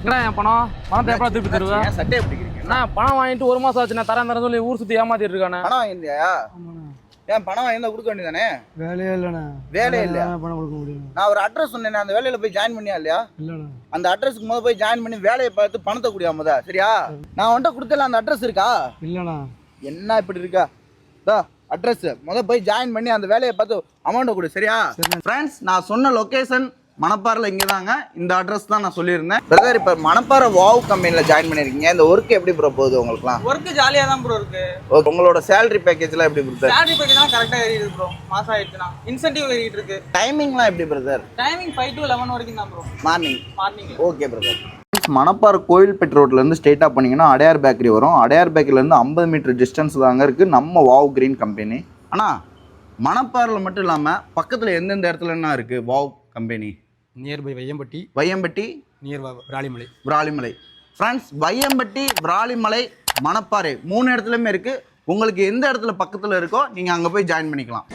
என்னடா என் பணத்தை எப்படா திருப்பி தருவேன்? சட்டை பிடிக்கிறீங்க? நான் பணம் வாங்கிட்டு 1 மாசம் ஆச்சு. நான் தரேன் சொல்லி ஊர் சுத்தி ஏமாத்திட்டு இருக்கானே. பணம் வாங்கியா? ஏன் பணம் வாங்கியிருந்தா கொடுக்க வேண்டியதானே? வேலையே இல்லைண்ணா. வேலையே இல்லையா? பணம் கொடுக்க முடியும். நான் ஒரு அட்ரஸ் சொன்னேன், அந்த வேலையில போய் ஜாயின் பண்ணியா இல்லையா? இல்லைண்ணா. அந்த அட்ரஸ்க்கு முதல் போய் ஜாயின் பண்ணி வேலையை பார்த்து பணத்தை குடியா முத, சரியா? நான் உன்கிட்ட கொடுத்தல அந்த அட்ரஸ் இருக்கா? இல்லைண்ணா. என்ன இப்படி இருக்கா? அட்ரஸ் முதல் போய் ஜாயின் பண்ணி அந்த வேலையை பார்த்து அமௌண்ட்டை கொடு, சரியா? ஃப்ரெண்ட்ஸ், நான் சொன்ன லொக்கேஷன் மணப்பாறையில் இங்கே தாங்க. இந்த அட்ரஸ் தான் நான் சொல்லியிருந்தேன். பிரதர், இப்போ மணப்பாறை வாவ் கம்பெனியில் ஜாயின் பண்ணியிருக்கீங்க. இந்த ஒர்க் எப்படி ப்ரோ போகுது உங்களுக்குலாம்? ஒர்க்கு ஜாலியாக தான் ப்ரோ இருக்கு. ஓகே, உங்களோட சேலரி பேக்கேஜ்லாம் எப்படி பிரதர்? சேலரி பேக்கேஜ்லாம் கரெக்டாக ஏறிடுது ப்ரோ. மாதம் ஆயிடுச்சுன்னா இன்சென்டிவ் ஏறிட்டு இருக்கு. டைமிங்லாம் எப்படி பிரதர்? டைமிங் 5 to 11 வரைக்கும் தான் bro. Morning. Okay brother. Manapparai Koilpettai ரோட்லேருந்து ஸ்ட்ரெயிட்டாக போனீங்கன்னா அடையார் பேக்கரி வரும். அடையார் பேக்கரிலேருந்து 50 மீட்டர் டிஸ்டன்ஸ் தாங்க இருக்குது நம்ம வாவ் கிரீன் கம்பெனி. ஆனால் மணப்பாறையில் மட்டும் இல்லாமல் பக்கத்தில் எந்தெந்த இடத்துலன்னா இருக்குது wow company? Nearby Vaiyampatti, near Viralimalai. Friends, Vaiyampatti, Viralimalai, Manapparai 3 இடத்துலையுமே இருக்குது. உங்களுக்கு எந்த இடத்துல பக்கத்தில் இருக்கோ நீங்கள் அங்கே போய் ஜாயின் பண்ணிக்கலாம்.